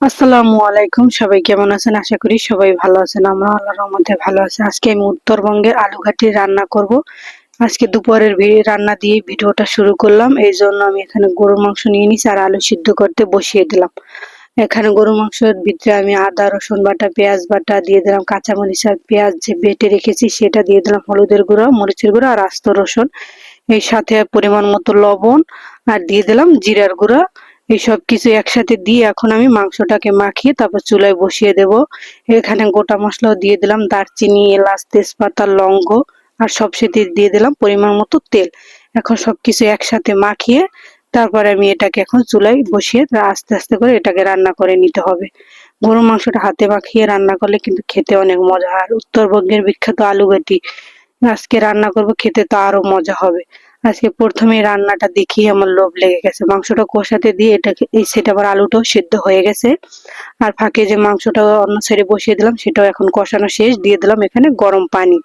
আসসালামু আলাইকুম, সবাই কেমন আছেন? আশা করি সবাই ভালো আছেন। আমরা আল্লাহর রহমতে ভালো আছি। আজকে আমি উত্তরবঙ্গের আলু ঘাটি রান্না করব। আজকে দুপুরের রান্না দিয়ে ভিডিওটা শুরু করলাম। এই জন্য আমি এখানে গরুর মাংস নিয়ে নিছি আর আলু সিদ্ধ করতে বসিয়ে দিলাম। এখানে গরুর মাংসের ভিতরে আমি আদা রসুন বাটা পেঁয়াজ বাটা দিয়ে দিলাম, কাঁচামরিচ আর পেঁয়াজ যে বেটে রেখেছি সেটা দিয়ে দিলাম, হলুদের গুঁড়ো মরিচের গুঁড়ো আর আস্ত রসুন, এই সাথে পরিমাণ মতো লবণ আর দিয়ে দিলাম জিরার গুঁড়া। এই সব কিছু একসাথে দিয়ে এখন আমি মাংসটাকে মাখিয়ে তারপর চুলায় বসিয়ে দেব। এখানে গোটা মশলাও দিয়ে দিলাম, দারচিনি এলাচ তেজপাতা লবঙ্গ আর সবশেষে দিয়ে দিলাম পরিমাণ মতো তেল। এখন সবকিছু একসাথে মাখিয়ে তারপরে আমি এটাকে এখন চুলায় বসিয়ে আস্তে আস্তে করে এটাকে রান্না করে নিতে হবে। গরুর মাংসটা হাতে মাখিয়ে রান্না করলে কিন্তু খেতে অনেক মজা। আর উত্তরবঙ্গের বিখ্যাত আলু ঘাটি আজকে রান্না করব, খেতে তো আরো মজা হবে। আজকে প্রথমে রান্নাটা দেখি আমার লোভ লেগে গেছে। মাংসটা কষাতে দিয়ে এটাকে এই সেটা আবার আলুটাও সিদ্ধ হয়ে গেছে। আর ফাঁকে যে মাংসটা অন্য সাইডে বসিয়ে দিলাম সেটাও এখন কষানো শেষ। দিয়ে দিলাম এখানে গরম পানি।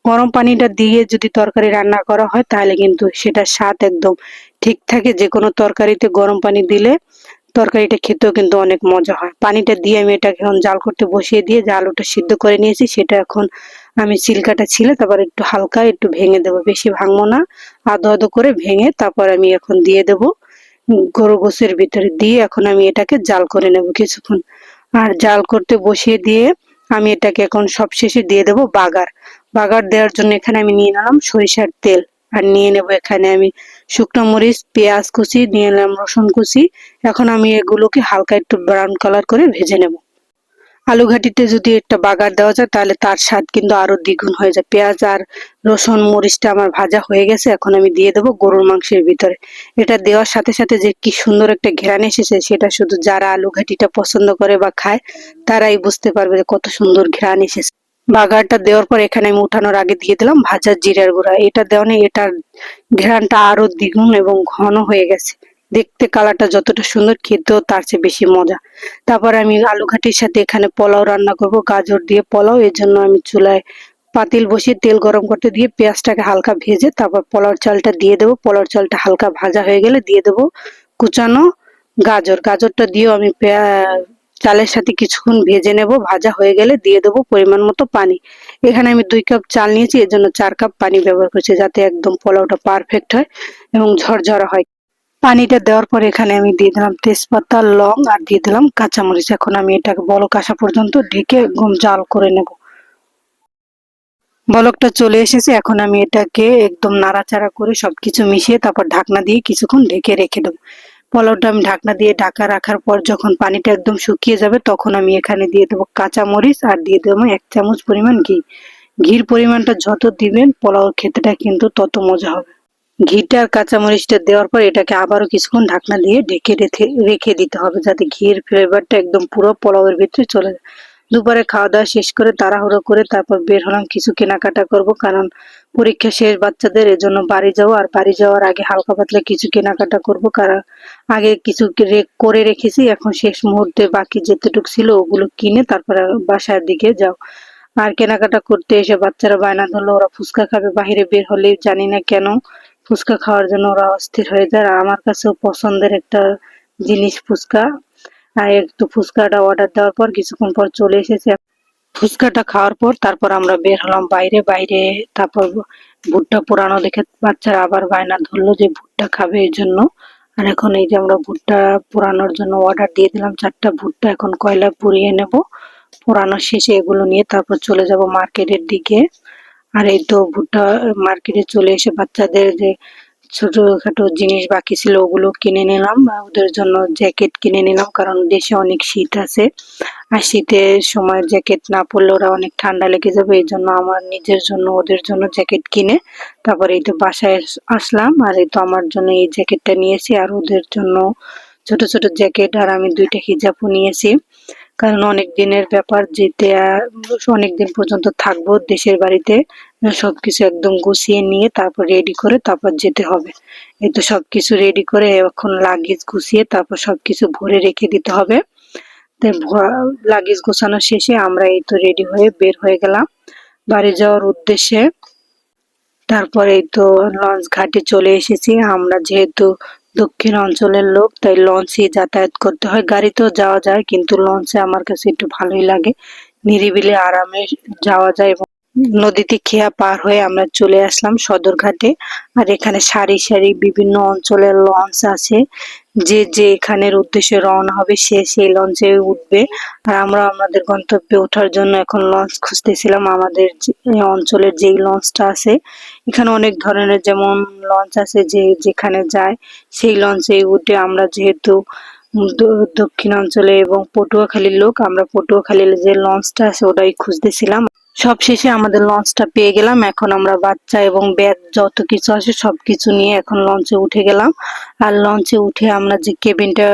গরম পানিটা দিয়ে যদি তরকারি রান্না করা হয় তাহলে কিন্তু সেটার স্বাদ একদম ঠিক থাকে। যে কোনো তরকারিতে গরম পানি দিলে তরকারিটা খেতেও কিন্তু অনেক মজা হয়। পানিটা দিয়ে আমি এটাকে এখন জাল করতে বসিয়ে দিয়ে যে আলুটা সিদ্ধ করে নিয়েছি সেটা এখন আমি ছিলকাটা ছিলে তারপর একটু হালকা একটু ভেঙে দেবো, বেশি ভাঙবো না, আধো আধো করে ভেঙে তারপর আমি এখন দিয়ে দেবো গরু গোশের ভিতরে। দিয়ে এখন আমি এটাকে জাল করে নেব কিছুক্ষণ। আর জাল করতে বসিয়ে দিয়ে আমি এটাকে এখন সবশেষে দিয়ে দেবো বাগার। বাগার দেওয়ার জন্য এখানে আমি নিয়ে নিলাম সরিষার তেল আর নিয়ে নেব এখানে আমি শুকনো মরিচ পেঁয়াজ কুচি, নিয়ে নিলাম রসুন কুচি। এখন আমি এগুলোকে হালকা একটু ব্রাউন কালার করে ভেজে নেব। আলু ঘাটিতে যদি একটা বাগার দেওয়া যায় তাহলে তার স্বাদ কিন্তু আরো দ্বিগুণ হয়ে যায়। পেঁয়াজ আর রসুন মরিচটা আমার ভাজা হয়ে গেছে, এখন আমি দিয়ে দেবো গরুর মাংসের ভিতরে। এটা দেওয়ার সাথে সাথে যে কি সুন্দর একটা ঘ্রাণ এসেছে সেটা শুধু যারা আলু ঘাটিটা পছন্দ করে বা খায় তারাই বুঝতে পারবে যে কত সুন্দর ঘ্রাণ এসেছে। বাগারটা দেওয়ার পর এখানে আমি উঠানোর আগে দিয়ে দিলাম ভাজা জিরার গুঁড়া। এটা দেওয়ানে এটার ঘ্রাণটা আরো দ্বিগুণ এবং ঘন হয়ে গেছে। দেখতে কালারটা যতটা সুন্দর, খেতেও তার চেয়ে বেশি মজা। তারপর আমি আলু ঘাটির সাথে এখানে পোলাও রান্না করব, গাজর দিয়ে পোলাও। এর জন্য আমি চুলায় পাতিল বসিয়ে তেল গরম করতে দিয়ে পেঁয়াজটাকে হালকা ভেজে তারপর পোলাওর চালটা দিয়ে দেবো। পোলাওর চালটা হালকা ভাজা হয়ে গেলে দিয়ে দেবো কুচানো গাজর। গাজরটা দিয়েও আমি চালের সাথে কিছুক্ষণ ভেজে নেব। ভাজা হয়ে গেলে দিয়ে দেবো পরিমাণ মতো পানি। এখানে আমি 2 কাপ চাল নিয়েছি, এর জন্য 4 কাপ পানি ব্যবহার করছি, যাতে একদম পোলাওটা পারফেক্ট হয় এবং ঝরঝরা হয়। পানিটা দেওয়ার পর এখানে আমি দিয়ে দিলাম তেজপাতা লং আর দিয়ে দিলাম কাঁচামরিচ। এখন আমি এটাকে বলক আসা পর্যন্ত ঢেকে একদম জাল করে নেব। বলকটা চলে এসেছে, এখন আমি এটাকে একদম নাড়াচাড়া করে সবকিছু মিশিয়ে তারপর ঢাকনা দিয়ে কিছুক্ষণ ঢেকে রেখে দেবো। পোলাওটা আমি ঢাকনা দিয়ে ঢাকা রাখার পর যখন পানিটা একদম শুকিয়ে যাবে তখন আমি এখানে দিয়ে দেবো কাঁচামরিচ আর দিয়ে দেবো 1 চামচ পরিমাণ ঘি। ঘির পরিমাণটা যত দিবেন পোলাও খেতেটা কিন্তু তত মজা হবে। ঘিটা আর কাঁচামরিচটা দেওয়ার পর এটাকে আবারও কিছুক্ষণ ঢাকনা দিয়ে ঢেকে রেখে রেখে দিতে হবে, যাতে ঘির ফ্লেভারটা একদম পুরো পোলাওয়ের ভিতরে চলে যায়। দুপুরে খাওয়া দাওয়া শেষ করে তাড়াহুড়ো করে তারপর বের হলাম, কিছু কেনাকাটা করব, কারণ পরীক্ষা শেষ বাচ্চাদের, এজন্য বাড়ি যাবো। আর বাড়ি যাওয়ার আগে হালকা পাতলা কিছু কেনাকাটা করব, কারণ আগে কিছু করে রেখেছি, এখন শেষ মুহূর্তে বাকি যেতটুকু ছিল ওগুলো কিনে তারপরে বাসার দিকে যাও। আর কেনাকাটা করতে এসে বাচ্চারা বায়না ধরলো ওরা ফুচকা খাবে, বাইরে বের হলে জানি না কেন ফুচকা খাওয়ার জন্য ওরা অস্থির হয়ে যায়। আর আমার কাছেও পছন্দের একটা জিনিস ফুচকা। আর একটু ফুচকাটা অর্ডার দেওয়ার পর কিছুক্ষণ পর চলে এসেছে। ফুচকাটা খাওয়ার পর তারপর আমরা বের হলাম বাইরে। বাইরে তারপর ভুট্টা পোড়ানো দেখে বাচ্চারা আবার বায়না ধরলো যে ভুট্টা খাবে, এই জন্য। আর এখন এই যে আমরা ভুট্টা পোড়ানোর জন্য অর্ডার দিয়ে দিলাম 4টা ভুট্টা, এখন কয়লায় পুড়িয়ে নেব। পোড়ানো শেষে এগুলো নিয়ে তারপর চলে যাব মার্কেটের দিকে। আর এই তো ভুট্টা মার্কেটে চলে এসে বাচ্চাদের যে ছোটখাটো জিনিস বাকি ছিল ওগুলো কিনে নিলাম। ওদের জন্য জ্যাকেট কিনে নিলাম, কারণ দেশে অনেক শীত আছে। আর শীতের সময় জ্যাকেট না পরলে ওরা অনেক ঠান্ডা লেগে যাবে, এই জন্য আমার নিজের জন্য ওদের জন্য জ্যাকেট কিনে তারপর এই তো বাসায় আসলাম। আর এই তো আমার জন্য এই জ্যাকেটটা নিয়েছি আর ওদের জন্য ছোট ছোট জ্যাকেট। আর আমি 2টা হিজাবও নিয়েছি, কারণ অনেক দিনের ব্যাপার, যেতে অনেক দিন পর্যন্ত থাকবো দেশের বাড়িতে। সবকিছু একদম গুছিয়ে নিয়ে তারপর রেডি করে তারপর যেতে হবে। এই তো সবকিছু রেডি করে এখন লাগেজ গুছিয়ে তারপর সবকিছু ভরে রেখে দিতে হবে। লাগেজ গোছানো শেষে আমরা এই তো রেডি হয়ে বের হয়ে গেলাম বাড়ি যাওয়ার উদ্দেশ্যে। তারপরে এই তো লঞ্চ ঘাটে চলে এসেছি আমরা, যেহেতু দক্ষিণ অঞ্চলের লোক, তাই লঞ্চে যাতায়াত করতে হয়। গাড়িতেও যাওয়া যায়, কিন্তু লঞ্চে আমার কাছে একটু ভালোই লাগে। নিরিবিলি আরামে যাওয়া যায় এবং নদীতে খেয়া পার হয়ে আমরা চলে আসলাম সদরঘাটে। আর এখানে সারি সারি বিভিন্ন অঞ্চলের লঞ্চ আছে। যে যে এখানের উদ্দেশ্যে রওনা হবে সে সেই লঞ্চে উঠবে। আর আমরা আমাদের গন্তব্যে ওঠার জন্য এখন লঞ্চ খুঁজতেছিলাম। আমাদের এই অঞ্চলের যেই লঞ্চটা আছে, এখানে অনেক ধরনের যেমন লঞ্চ আছে যে যেখানে যায় সেই লঞ্চে উঠে আমরা যেহেতু দক্ষিণাঞ্চলে এবং পটুয়াখালীর লোক, আমরা পটুয়াখালীর যে লঞ্চটা আছে ওটাই খুঁজতেছিলাম। সবশেষে আমাদের লঞ্চটা পেয়ে গেলাম। এখন আমরা বাচ্চা এবং ব্যাগ যত কিছু আছে সবকিছু নিয়ে এখন লঞ্চে উঠে গেলাম। আর লঞ্চে উঠে আমরা যে কেবিনটা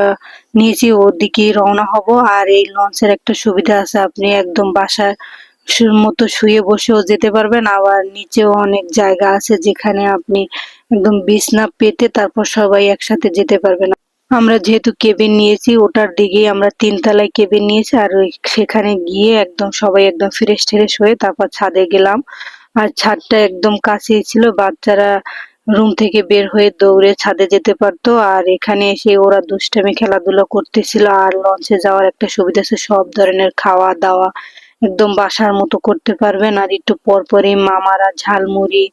নিয়েছি ওর দিকে রওনা হব। আর এই লঞ্চের একটা সুবিধা আছে, আপনি একদম বাসার মতো শুয়ে বসেও যেতে পারবেন, আবার নিচেও অনেক জায়গা আছে যেখানে আপনি একদম বিছনা পেতে তারপর সবাই একসাথে যেতে পারবেন। আমরা যেহেতু কেবিন নিয়েছি ওটার দিকেই, আমরা 3 তলায় কেবিন নিয়েছি। আর সেখানে গিয়ে একদম সবাই একদম ফ্রেশ ট্রেশ হয়ে তারপর ছাদে গেলাম। আর ছাদটা একদম কাছেই ছিল, বাচ্চারা রুম থেকে বের হয়ে দৌড়ে ছাদে যেতে পারতো। আর এখানে এসে ওরা দুষ্টামি খেলাধুলা করতেছিল। আর লঞ্চে যাওয়ার একটা সুবিধা আছে, সব ধরনের খাওয়া দাওয়া একদম বাসার মতো করতে পারবেন। আর একটু পরপরই মামারা ঝালমুড়ি,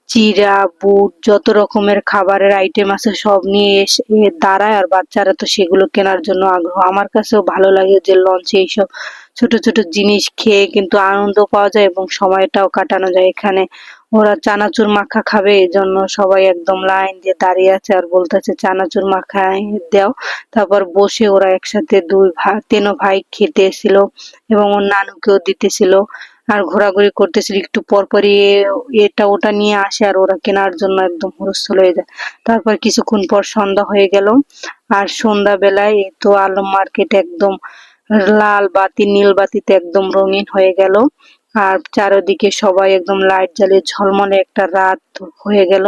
চিড়া, বুট যত রকমের খাবারের আইটেম আছে সব নিয়ে এসে দাঁড়ায়। আর বাচ্চারা তো সেগুলো কেনার জন্য আগ্রহ। আমার কাছেও ভালো লাগে যে লঞ্চে এইসব ছোট ছোট জিনিস খেয়ে কিন্তু আনন্দ পাওয়া যায় এবং সময়টাও কাটানো যায়। এখানে ওরা চানাচুর মাখা খাবে, এই জন্য সবাই একদম লাইন দিয়ে দাঁড়িয়ে আছে আর বলতেছে চানাচুর মাখা দাও। তারপর বসে ওরা একসাথে দুই ভাই তিন ভাই খেতে এসেছিল এবং ওর নানুকেও দিতেছিল। আর ঘোরাঘুরি করতেছিল, একটু পরপরই এটা ওটা নিয়ে আসে আর ওরা কেনার জন্য একদম হুলস্থুল হয়ে যায়। তারপর কিছুক্ষণ পর সন্ধ্যা হয়ে গেল। আর সন্ধ্যা বেলায় এই তো আলম মার্কেট একদম লাল বাতি নীল বাতিতে একদম রঙিন হয়ে গেল। আর চারিদিকে সবাই একদম লাইট জ্বালিয়ে ঝলমলে একটা রাত হয়ে গেল।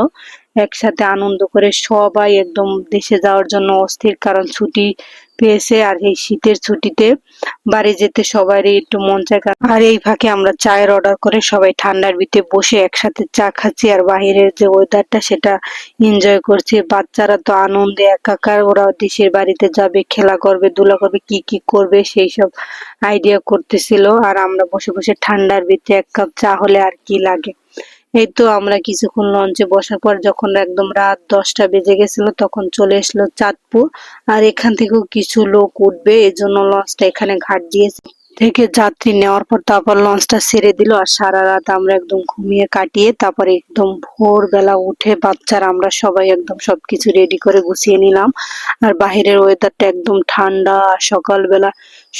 একসাথে আনন্দ করে সবাই একদম দেশে যাওয়ার জন্য অস্থির, কারণ ছুটি পেয়েছে। আর এই শীতের ছুটিতে বাড়ি যেতে সবারই একটু মন চায়। আর এই ফাঁকে আমরা চায়ের অর্ডার করে সবাই ঠান্ডার ভিতরে বসে একসাথে চা খাচ্ছি আর বাহিরের যে ওয়েদারটা সেটা এনজয় করছি। বাচ্চারা তো আনন্দে একাকার, ওরা দেশের বাড়িতে যাবে, খেলা করবে, ধুলা করবে, কি কি করবে সেই সব আইডিয়া করতেছিল। আর আমরা বসে বসে ঠান্ডার ভিতরে 1 কাপ চা হলে আর কি লাগে। এই তো আমরা কিছুক্ষণ লঞ্চে বসার পর যখন একদম রাত 10টা বেজে গেছিল তখন চলে এসলো চাঁদপুর। আর এখান থেকেও কিছু লোক উঠবে, এজন্য লঞ্চটা এখানে ঘাট দিয়েছে। থেকে যাত্রী নেওয়ার পর তারপর লঞ্চটা ছেড়ে দিল। আর সারা রাত আমরা একদম ঘুমিয়ে কাটিয়ে তারপরে একদম ভোরবেলা উঠে বাচ্চারা আমরা সবাই একদম সবকিছু রেডি করে গুছিয়ে নিলাম। আর বাহিরের ওয়েদারটা একদম ঠান্ডা। আর সকালবেলা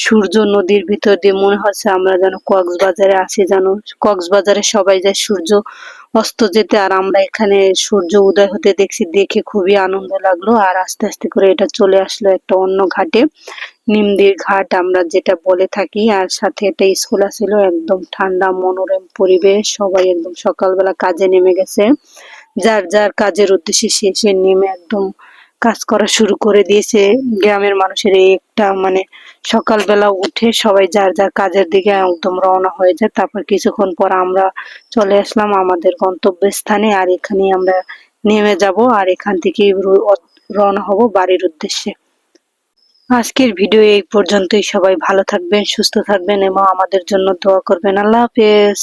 সূর্য নদীর ভিতর দিয়ে মনে হচ্ছে আমরা যেন কক্সবাজারে আছি, যেন কক্সবাজারে সবাই যায় সূর্য অস্ত যেতে, আর আমরা এখানে সূর্য উদয় হতে দেখছি, দেখে খুবই আনন্দ লাগলো। আর আস্তে আস্তে করে এটা চলে আসলো একটা অন্য ঘাটে, নিমদির ঘাট আমরা যেটা বলে থাকি। আর সাথে একটা স্কুল ছিল, একদম ঠান্ডা মনোরম পরিবেশ। সবাই একদম সকালবেলা কাজে নেমে গেছে, যার যার কাজের উদ্দেশ্যে সে সে নেমে একদম কাজ করা শুরু করে দিয়েছে। গ্রামের মানুষের এই একটা মানে সকালবেলা উঠে সবাই যার যার কাজের দিকে একদম রওনা হয়ে যায়। তারপর কিছুক্ষণ পর আমরা চলে আসলাম আমাদের গন্তব্যস্থানে। আর এখানে আমরা নেমে যাব আর এখান থেকে রওনা হব বাড়ির উদ্দেশ্যে। আজকের ভিডিও এই পর্যন্তই। সবাই ভালো থাকবেন, সুস্থ থাকবেন এবং আমাদের জন্য দোয়া করবেন। আল্লাহ হাফেজ।